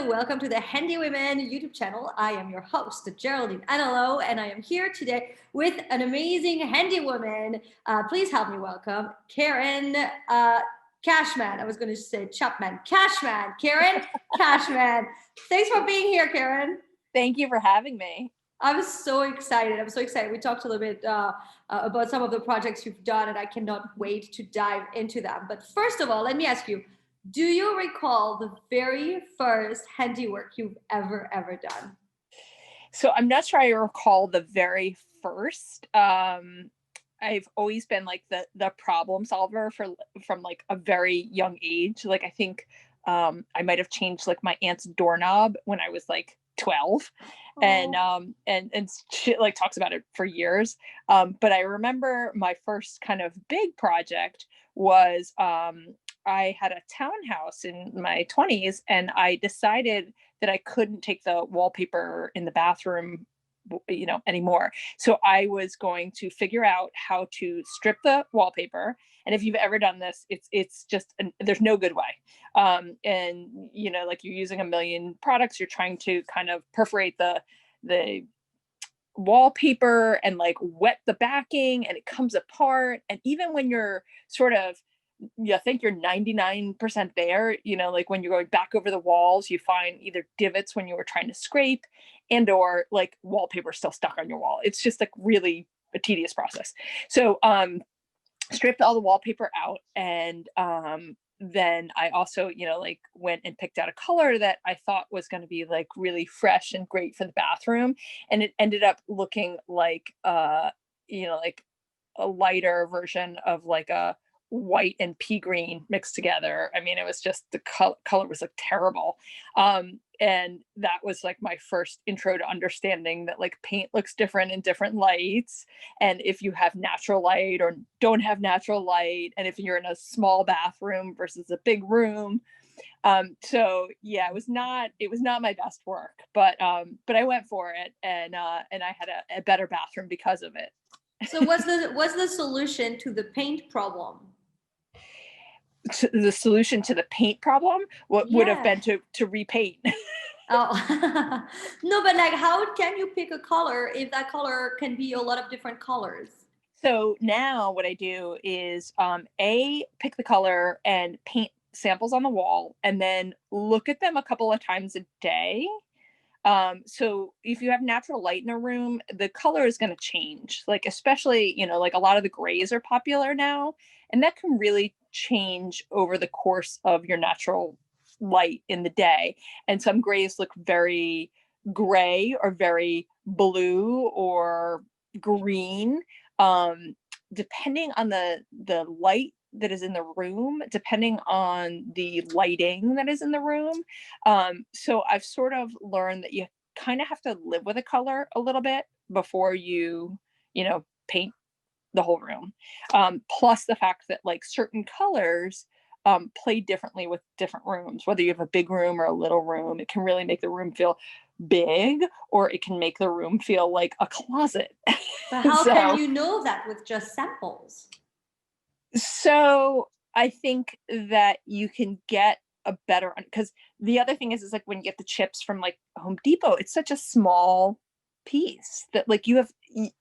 Welcome to the Handy Women YouTube channel. I am your host, Geraldine Anello, and I am here today with an amazing handy woman. Please help me welcome Karen Cashman. I was going to say Chapman. Cashman. Karen Cashman. Thanks for being here, Karen. Thank you for having me. I'm so excited. I'm so excited. We talked a little bit about some of the projects you've done, and I cannot wait to dive into them. But first of all, let me ask you, do you recall the very first handiwork you've ever done? So I'm not sure I recall the very first. I've always been like the problem solver from like a very young age. Like I think I might have changed like my aunt's doorknob when I was like 12. And she like talks about it for years. But I remember my first kind of big project was I had a townhouse in my 20s, and I decided that I couldn't take the wallpaper in the bathroom, anymore. So I was going to figure out how to strip the wallpaper. And if you've ever done this, it's just there's no good way. And like you're using a million products, you're trying to kind of perforate the wallpaper and like wet the backing, and it comes apart. And even when you're sort of you think you're 99% there, like when you're going back over the walls, you find either divots when you were trying to scrape or like wallpaper still stuck on your wall. It's just like really a tedious process. So stripped all the wallpaper out, and then I also like went and picked out a color that I thought was going to be like really fresh and great for the bathroom, and it ended up looking like like a lighter version of like a white and pea green mixed together. I mean, it was just the color was like terrible. And that was like my first intro to understanding that like paint looks different in different lights. And if you have natural light or don't have natural light, and if you're in a small bathroom versus a big room. So yeah, it was not my best work, but I went for it, and I had a better bathroom because of it. So what's the solution to the paint problem? The solution to the paint problem would have been to repaint. Oh, no, but like, how can you pick a color if that color can be a lot of different colors? So now what I do is pick the color and paint samples on the wall, and then look at them a couple of times a day. So if you have natural light in a room, the color is going to change, like, especially, like a lot of the grays are popular now, and that can really change over the course of your natural light in the day. And some grays look very gray or very blue or green, depending on the light that is in the room, depending on the lighting that is in the room. So I've sort of learned that you kind of have to live with a color a little bit before you paint the whole room. Plus the fact that like certain colors play differently with different rooms, whether you have a big room or a little room. It can really make the room feel big, or it can make the room feel like a closet. But how can you know that with just samples? So I think that you can get a better, because the other thing is like when you get the chips from like Home Depot, it's such a small piece that like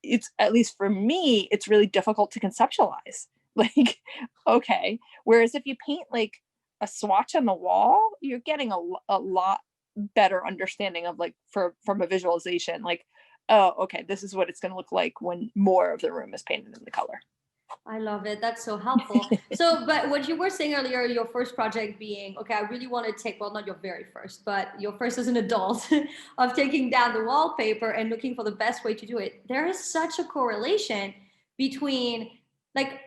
it's, at least for me, it's really difficult to conceptualize. Like, okay. Whereas if you paint like a swatch on the wall, you're getting a lot better understanding of like from a visualization, like, oh, okay, this is what it's going to look like when more of the room is painted in the color. I love it. That's so helpful. So, but what you were saying earlier, your first project being, okay, I really want to take, well, not your very first, but your first as an adult of taking down the wallpaper and looking for the best way to do it. There is such a correlation between like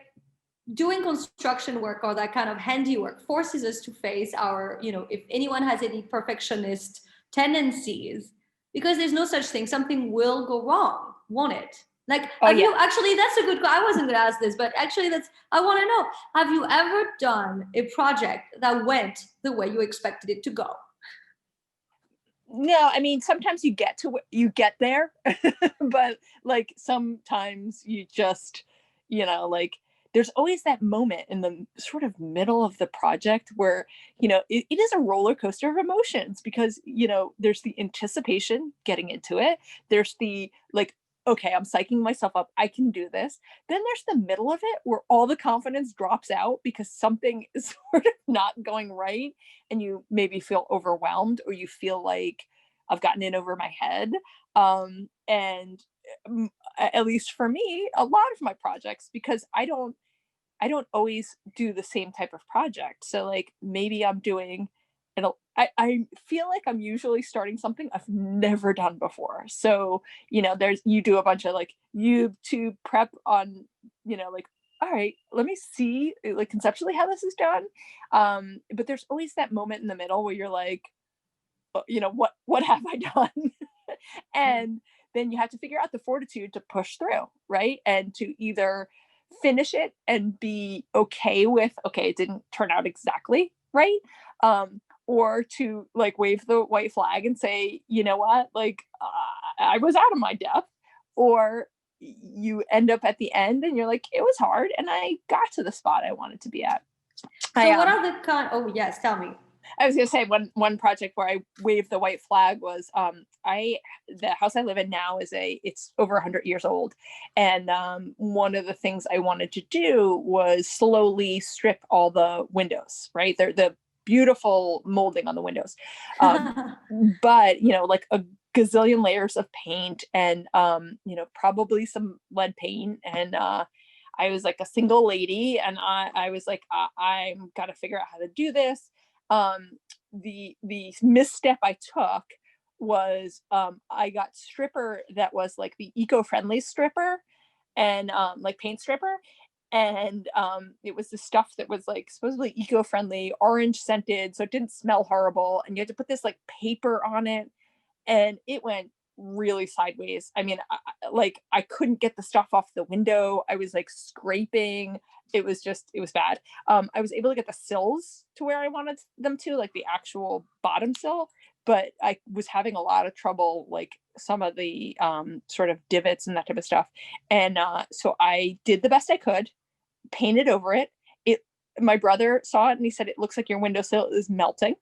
doing construction work or that kind of handiwork forces us to face our, if anyone has any perfectionist tendencies, because there's no such thing, something will go wrong, won't it? Like, you actually, that's a good, I wasn't going to ask this, but actually I want to know, have you ever done a project that went the way you expected it to go? No, I mean, sometimes you get there, but like sometimes you just, like there's always that moment in the sort of middle of the project where, it is a roller coaster of emotions, because, there's the anticipation getting into it. There's the like, okay, I'm psyching myself up. I can do this. Then there's the middle of it where all the confidence drops out because something is sort of not going right. And you maybe feel overwhelmed, or you feel like I've gotten in over my head. And at least for me, a lot of my projects, because I don't always do the same type of project. So like maybe I'm doing, I feel like I'm usually starting something I've never done before. So, you do a bunch of like YouTube prep on, like, all right, let me see like conceptually how this is done. But there's always that moment in the middle where you're like, what have I done? And then you have to figure out the fortitude to push through, right? And to either finish it and be okay with, okay, it didn't turn out exactly right. Or to like wave the white flag and say, you know what, like I was out of my depth. Or you end up at the end and you're like, it was hard and I got to the spot I wanted to be at. So what are the oh yes, tell me. I was gonna say one project where I waved the white flag was the house I live in now it's over 100 years old, and one of the things I wanted to do was slowly strip all the windows. Right, they're the beautiful molding on the windows, but like a gazillion layers of paint and probably some lead paint and. I was like a single lady, and I was like, I'm gotta figure out how to do this. The misstep I took was I got stripper that was like the eco-friendly stripper, and like paint stripper, and it was the stuff that was like supposedly eco-friendly, orange scented, so it didn't smell horrible, and you had to put this like paper on it, and it went really sideways. I mean, I couldn't get the stuff off the window. I was like scraping. It was bad. I was able to get the sills to where I wanted them to, like the actual bottom sill, but I was having a lot of trouble, like some of the sort of divots and that type of stuff. And so I did the best I could, painted over it. My brother saw it and he said, it looks like your windowsill is melting.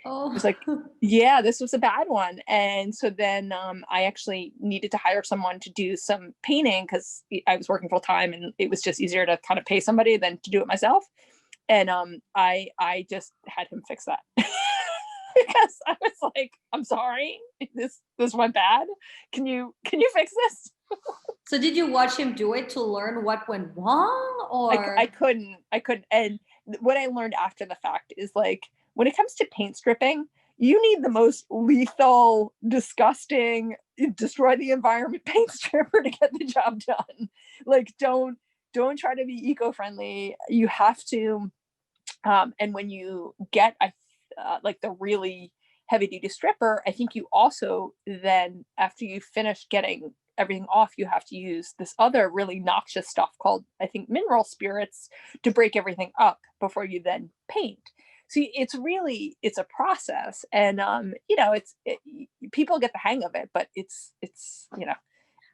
Oh. I was like, yeah, this was a bad one. And so then I actually needed to hire someone to do some painting because I was working full time and it was just easier to kind of pay somebody than to do it myself. And I just had him fix that. Because I was like, I'm sorry, this went bad. Can you fix this? So did you watch him do it to learn what went wrong, or? I couldn't. And what I learned after the fact is like, when it comes to paint stripping, you need the most lethal, disgusting, destroy the environment paint stripper to get the job done. Like, don't try to be eco-friendly. You have to, and when you get like the really heavy duty stripper, I think you also then, after you finish getting everything off, you have to use this other really noxious stuff called, I think, mineral spirits to break everything up before you then paint. So it's a process, and people get the hang of it, but it's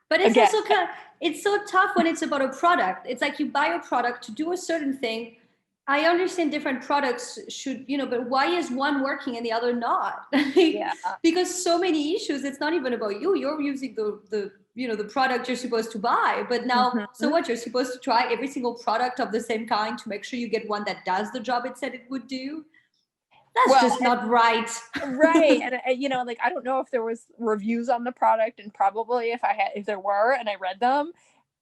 But it's again, also it's so tough when it's about a product. It's like you buy a product to do a certain thing. I understand different products should, but why is one working and the other not? yeah. Because so many issues, it's not even about you. You're using the product you're supposed to buy. But now, so what? You're supposed to try every single product of the same kind to make sure you get one that does the job it said it would do. That's just not right. Right. And like, I don't know if there was reviews on the product, and probably if there were and I read them,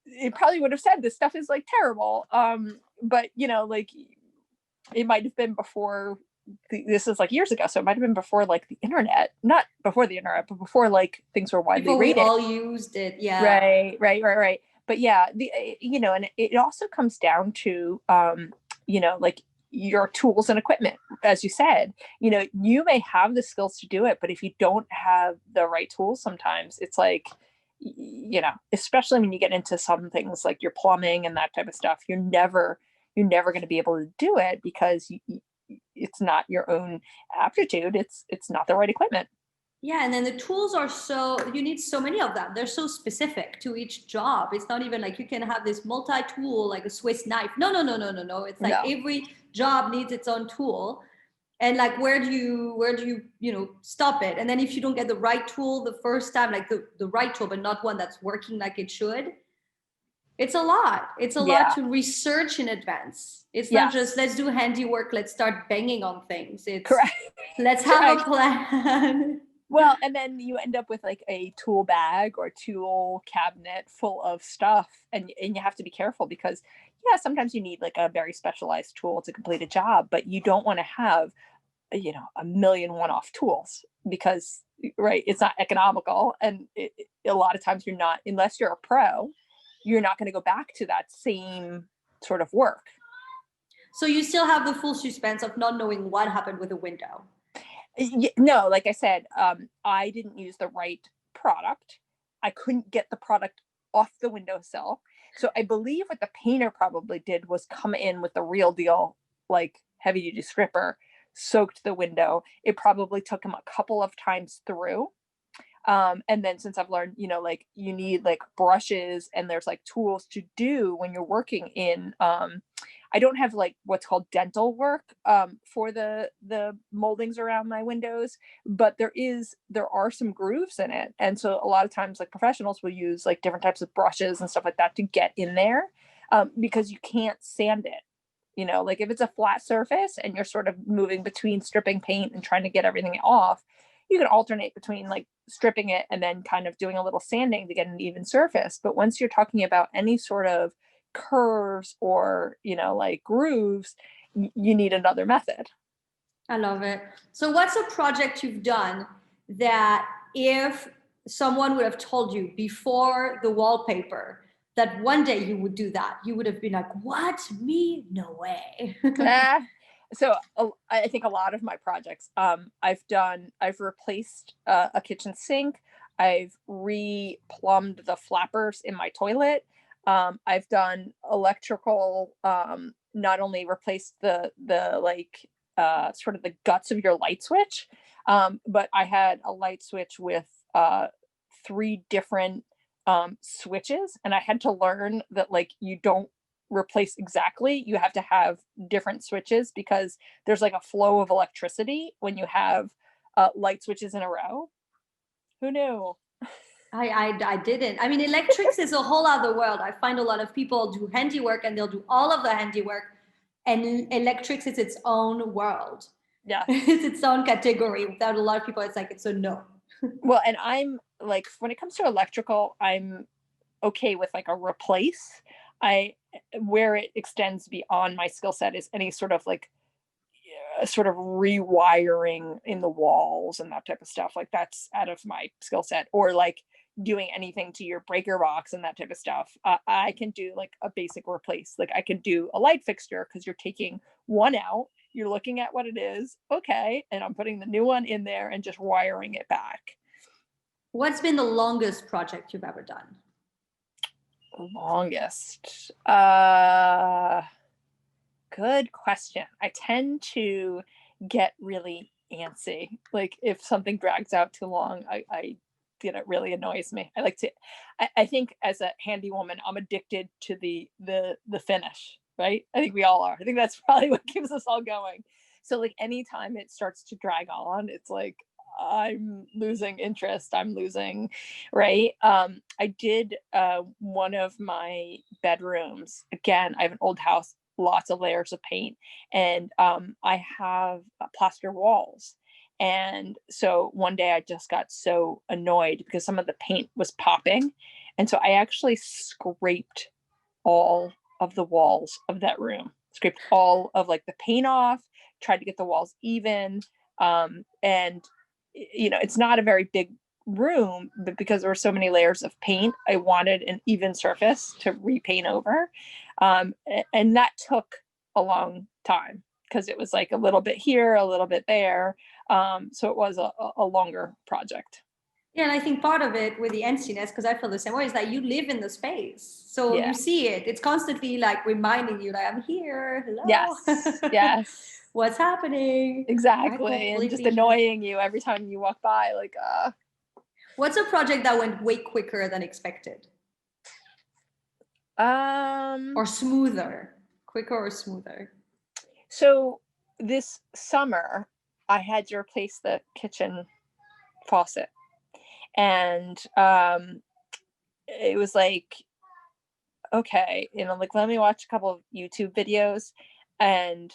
it probably would have said this stuff is like terrible. But like, it might have been before this is like years ago, so it might have been before like the internet, not before the internet, but before like things were widely before we rated. all used it. Yeah. Right. But yeah, and it also comes down to like your tools and equipment. As you said, you may have the skills to do it, but if you don't have the right tools, sometimes it's like, especially when you get into some things like your plumbing and that type of stuff, you're never going to be able to do it because it's not your own aptitude. It's not the right equipment. Yeah, and then the tools are you need so many of them. They're so specific to each job. It's not even like you can have this multi-tool like a Swiss knife. No, no, no, no, no, no. It's like No. every job needs its own tool. And like where do you stop it? And then if you don't get the right tool the first time, like the right tool, but not one that's working like it should, it's a lot. It's a lot Yeah. to research in advance. It's not just Yes. let's do handiwork, let's start banging on things. It's Correct. let's have a Correct. plan. Well, and then you end up with like a tool bag or tool cabinet full of stuff, and you have to be careful because yeah, sometimes you need like a very specialized tool to complete a job, but you don't want to have a million one-off tools because right, it's not economical, and a lot of times you're not, unless you're a pro, you're not going to go back to that same sort of work. So you still have the full suspense of not knowing what happened with the window. No, like I said, I didn't use the right product. I couldn't get the product off the windowsill. So I believe what the painter probably did was come in with the real deal, like heavy duty stripper, soaked the window. It probably took him a couple of times through. And then since I've learned, like you need like brushes and there's like tools to do when you're working in, I don't have like what's called dental work for the moldings around my windows, but there are some grooves in it, and so a lot of times like professionals will use like different types of brushes and stuff like that to get in there, because you can't sand it. Like if it's a flat surface and you're sort of moving between stripping paint and trying to get everything off, you can alternate between like stripping it and then kind of doing a little sanding to get an even surface. But once you're talking about any sort of curves or like grooves, you need another method. I love it. So what's a project you've done that if someone would have told you before the wallpaper that one day you would do that, you would have been like, what? Me? No way. So I think a lot of my projects, I've replaced a kitchen sink. I've re-plumbed the flappers in my toilet. I've done electrical, not only replaced the like sort of the guts of your light switch, but I had a light switch with 3 different switches, and I had to learn that like you don't replace exactly, you have to have different switches because there's like a flow of electricity when you have light switches in a row. Who knew? I didn't. I mean, electrics is a whole other world. I find a lot of people do handiwork and they'll do all of the handiwork, and electrics is its own world. Yeah. It's its own category. Without a lot of people, it's like it's a no. Well, and I'm like, when it comes to electrical, I'm okay with like a replace. Where it extends beyond my skill set is any sort of like sort of rewiring in the walls and that type of stuff. Like that's out of my skill set, or like doing anything to your breaker box and that type of stuff. I can do like a basic replace. Like I can do a light fixture because you're taking one out, you're looking at what it is, okay, and I'm putting the new one in there and just wiring it back. What's been the longest project you've ever done? Longest. Good question. I tend to get really antsy. Like if something drags out too long, I it really annoys me. I think as a handy woman, I'm addicted to the finish, right? I think we all are. I think that's probably what keeps us all going. So like anytime it starts to drag on, it's like I'm losing interest. I'm losing, right? I did one of my bedrooms. Again, I have an old house, lots of layers of paint, and I have plaster walls. And so one day I just got so annoyed because some of the paint was popping. And so I actually scraped all of the walls of that room, scraped all of like the paint off, tried to get the walls even. And it's not a very big room, but because there were so many layers of paint, I wanted an even surface to repaint over. And that took a long time because it was like a little bit here, a little bit there. So it was a longer project. Yeah, and I think part of it with the emptiness, because I feel the same way, is that you live in the space. So Yeah. you see it. It's constantly like reminding you that I'm here. Hello. Yes. Yes. What's happening? I Exactly. And just completely get it. annoying you every time you walk by, like, What's a project that went way quicker than expected? Or smoother? Quicker or smoother? So this summer I had to replace the kitchen faucet. And it was like, okay, like, let me watch a couple of YouTube videos. And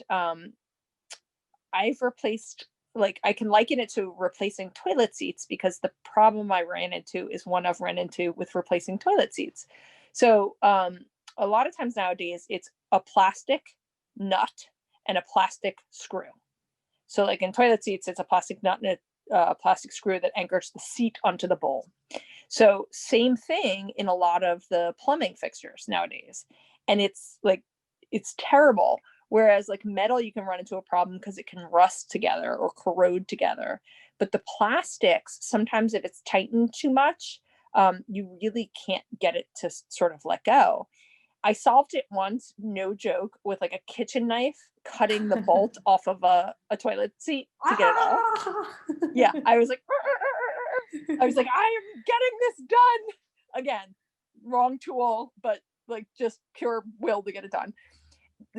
I've replaced, like, I can liken it to replacing toilet seats, because the problem I ran into is one I've run into with replacing toilet seats. So a lot of times nowadays it's a plastic nut and a plastic screw. So like in toilet seats, it's a plastic nut and a plastic screw that anchors the seat onto the bowl. So same thing in a lot of the plumbing fixtures nowadays. And it's like, it's terrible. Whereas like metal, you can run into a problem because it can rust together or corrode together. But the plastics, sometimes if it's tightened too much, you really can't get it to sort of let go. I solved it once, no joke, with like a kitchen knife, cutting the bolt off of a toilet seat to get it off. Yeah, I was like, I was like, I am getting this done. Again, wrong tool, but like just pure will to get it done.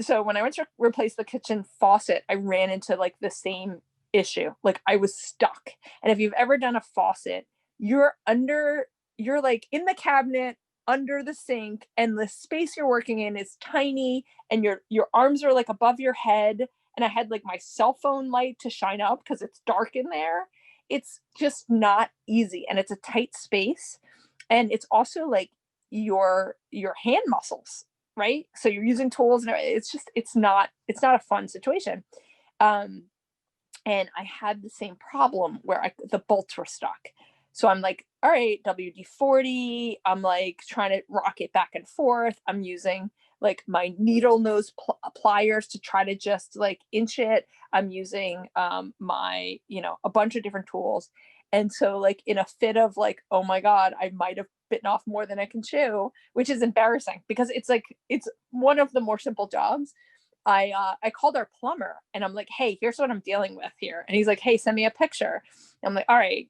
So when I went to replace the kitchen faucet, I ran into like the same issue. Like I was stuck. And if you've ever done a faucet, you're under, you're like in the cabinet under the sink, and the space you're working in is tiny, and your arms are like above your head. And I had like my cell phone light to shine up because it's dark in there. It's just not easy, and it's a tight space. And it's also like your hand muscles, right? So you're using tools, and it's just, it's not a fun situation. Um, and I had the same problem where the bolts were stuck. So I'm like, all right, WD-40. I'm like trying to rock it back and forth. I'm using like my needle nose pliers to try to just like inch it. I'm using my, a bunch of different tools. And so like in a fit of like, oh my God, I might have bitten off more than I can chew, which is embarrassing because it's like, it's one of the more simple jobs. I called our plumber and I'm like, hey, here's what I'm dealing with here. And he's like, hey, send me a picture. And I'm like, all right,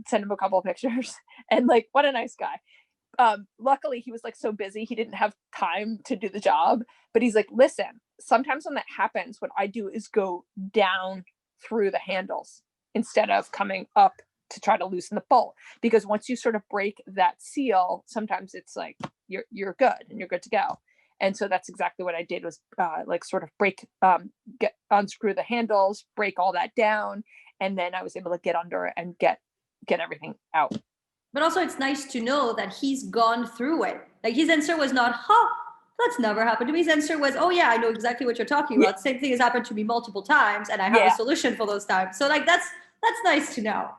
send him a couple of pictures. And like, what a nice guy. Luckily he was like so busy, he didn't have time to do the job, but he's like, listen, sometimes when that happens, what I do is go down through the handles instead of coming up to try to loosen the bolt. Because once you sort of break that seal, sometimes it's like, you're good and you're good to go. And so that's exactly what I did, was like sort of unscrew the handles, break all that down. And then I was able to get under it and get everything out. But also it's nice to know that he's gone through it. Like his answer was not, huh, that's never happened to me. His answer was, oh yeah, I know exactly what you're talking about. Same thing has happened to me multiple times and I have a solution for those times. So like that's nice to know.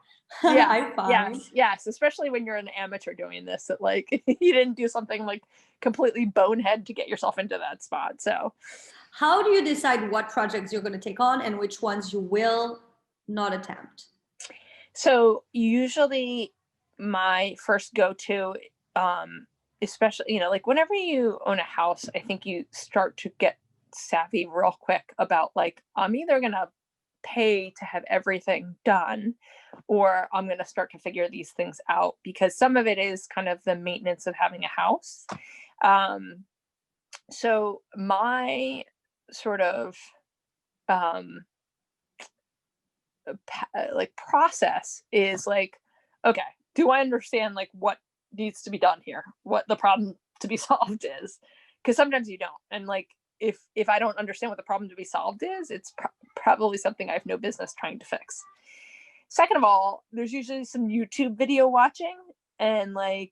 Yeah. I find. Yes. Especially when you're an amateur doing this, that like you didn't do something like completely bonehead to get yourself into that spot. So how do you decide what projects you're going to take on and which ones you will not attempt? So usually my first go-to, especially, like whenever you own a house, I think you start to get savvy real quick about like, I'm either going to pay to have everything done, or I'm going to start to figure these things out, because some of it is kind of the maintenance of having a house. So my sort of like process is like, okay, do I understand like what needs to be done here, what the problem to be solved is? Because sometimes you don't. And like if I don't understand what the problem to be solved is, it's probably something I have no business trying to fix. Second of all, there's usually some YouTube video watching, and like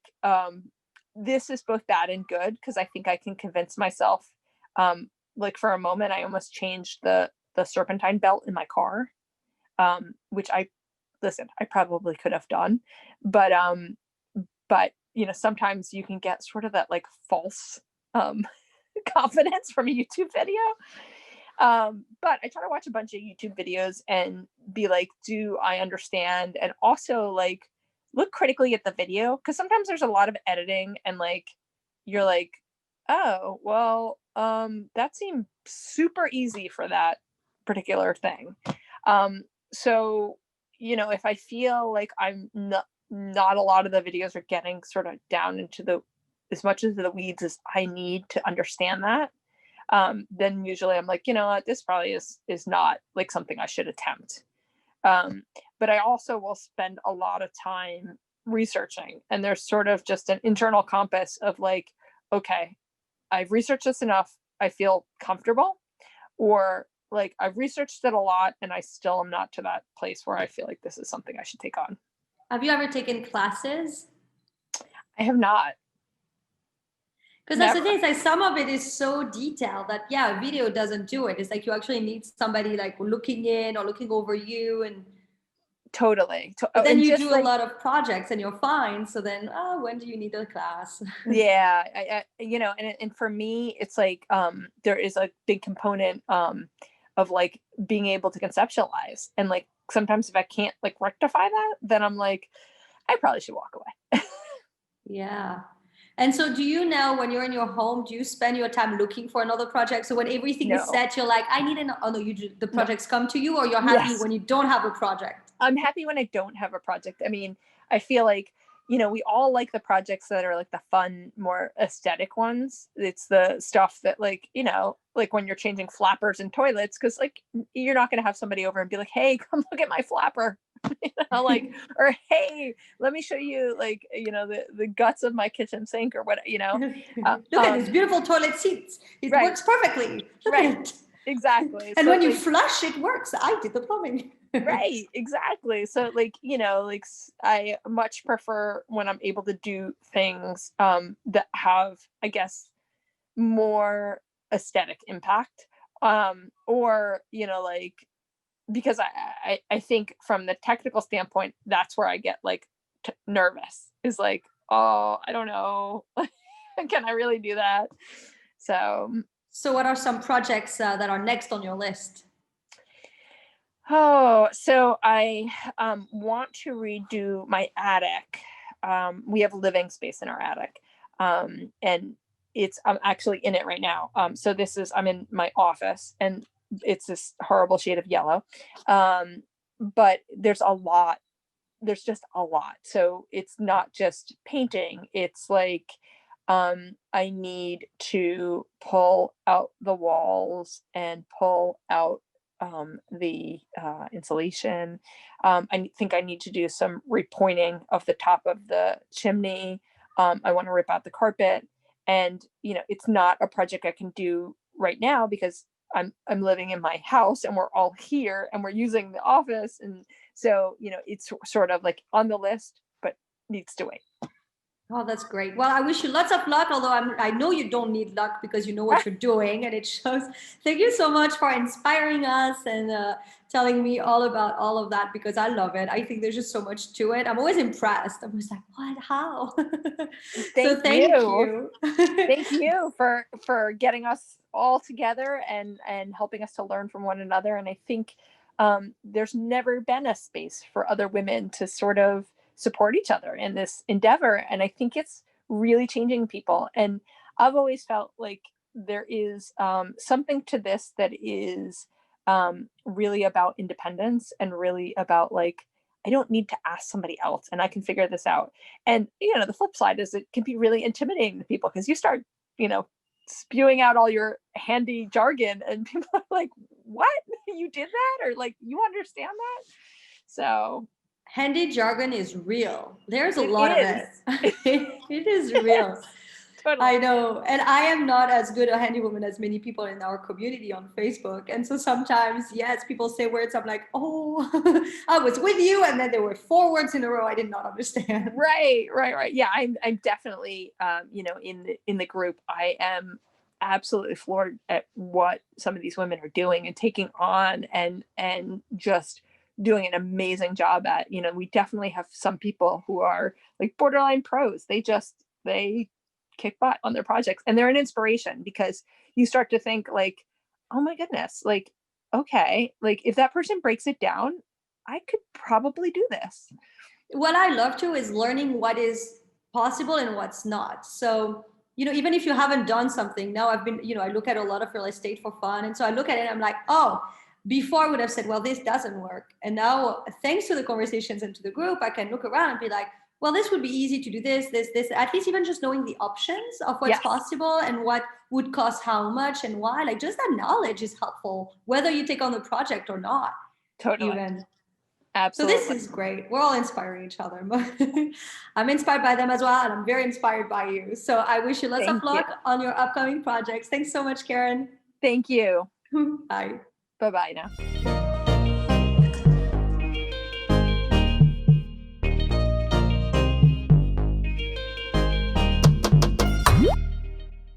this is both bad and good, because I think I can convince myself, like for a moment I almost changed the serpentine belt in my car, which I probably could have done, but sometimes you can get sort of that like false confidence from a YouTube video. But I try to watch a bunch of YouTube videos and be like, do I understand? And also like look critically at the video, because sometimes there's a lot of editing and like you're like, oh well, that seemed super easy for that particular thing. So, if I feel like I'm not a lot of the videos are getting sort of down into as much as the weeds as I need to understand that, then usually I'm like, what, this probably is not like something I should attempt. But I also will spend a lot of time researching, and there's sort of just an internal compass of like, okay, I've researched this enough, I feel comfortable, or like I've researched it a lot and I still am not to that place where I feel like this is something I should take on. Have you ever taken classes? I have not. Because that's the Never. thing, it's like some of it is so detailed that yeah, video doesn't do it. It's like you actually need somebody like looking in or looking over you, and Totally. but then And you just do a like, lot of projects and you're fine. So then, oh, when do you need a class? yeah, and for me, it's like, there is a big component, of like being able to conceptualize. And like, sometimes if I can't like rectify that, then I'm like, I probably should walk away. Yeah. And so do you now, when you're in your home, do you spend your time looking for another project? So when everything is No, set, you're like, I need an, oh no, the no. projects come to you, or you're happy Yes. when you don't have a project? I'm happy when I don't have a project. I mean, I feel like, we all like the projects that are like the fun, more aesthetic ones. It's the stuff that like, like when you're changing flappers in toilets, because like you're not going to have somebody over and be like, hey, come look at my flapper. Like, or hey, let me show you like, the guts of my kitchen sink or what, Look at this beautiful toilet seats. It right, works perfectly. Look right, at it. exactly. And So when you like, flush, it works. I did the plumbing. right, exactly. So like, like I much prefer when I'm able to do things that have, I guess, more aesthetic impact, or like, because I think from the technical standpoint, that's where I get like nervous, is like, oh, I don't know. Can I really do that? So, So what are some projects that are next on your list? oh, so I want to redo my attic. We have living space in our attic, and I'm actually in it right now. So I'm in my office, and it's this horrible shade of yellow, but there's just a lot. So it's not just painting. It's like, I need to pull out the walls and pull out, the insulation. Think I need to do some repointing of the top of the chimney. I want to rip out the carpet, and it's not a project I can do right now because I'm living in my house and we're all here and we're using the office, and so it's sort of like on the list, but needs to wait. Oh, that's great. Well, I wish you lots of luck, although I know you don't need luck because you know what you're doing and it shows. Thank you so much for inspiring us and telling me all about all of that, because I love it. I think there's just so much to it. I'm always impressed. I'm always like, what, how? So Thank thank you. you. Thank you for getting us all together and helping us to learn from one another. And I think, there's never been a space for other women to sort of support each other in this endeavor, and I think it's really changing people. And I've always felt like there is, something to this that is, really about independence, and really about like, I don't need to ask somebody else and I can figure this out. And the flip side is it can be really intimidating to people because you start, spewing out all your handy jargon and people are like, what? You did that? Or like, you understand that? So Handy jargon is real. There's a it lot of is. it. It is real. Yes, totally. I know. And I am not as good a handywoman as many people in our community on Facebook. And so sometimes, yes, people say words. I'm like, oh, I was with you. And then there were 4 words in a row I did not understand. Right. Yeah, I'm definitely, in the group. I am absolutely floored at what some of these women are doing and taking on, and just doing an amazing job at. We definitely have some people who are like borderline pros. They kick butt on their projects, and they're an inspiration because you start to think like, oh my goodness, like, okay, like if that person breaks it down, I could probably do this. What I love to is learning what is possible and what's not. So, even if you haven't done something, now I've been, I look at a lot of real estate for fun. And so I look at it and I'm like, oh, before I would have said, well, this doesn't work. And now, thanks to the conversations and to the group, I can look around and be like, well, this would be easy to do this, at least even just knowing the options of what's possible and what would cost how much and why. Like just that knowledge is helpful, whether you take on the project or not. Totally. Even. Absolutely. So this is great. We're all inspiring each other. I'm inspired by them as well, and I'm very inspired by you. So I wish you lots of luck on your upcoming projects. Thanks so much, Karen. Thank you. Bye. Bye-bye now.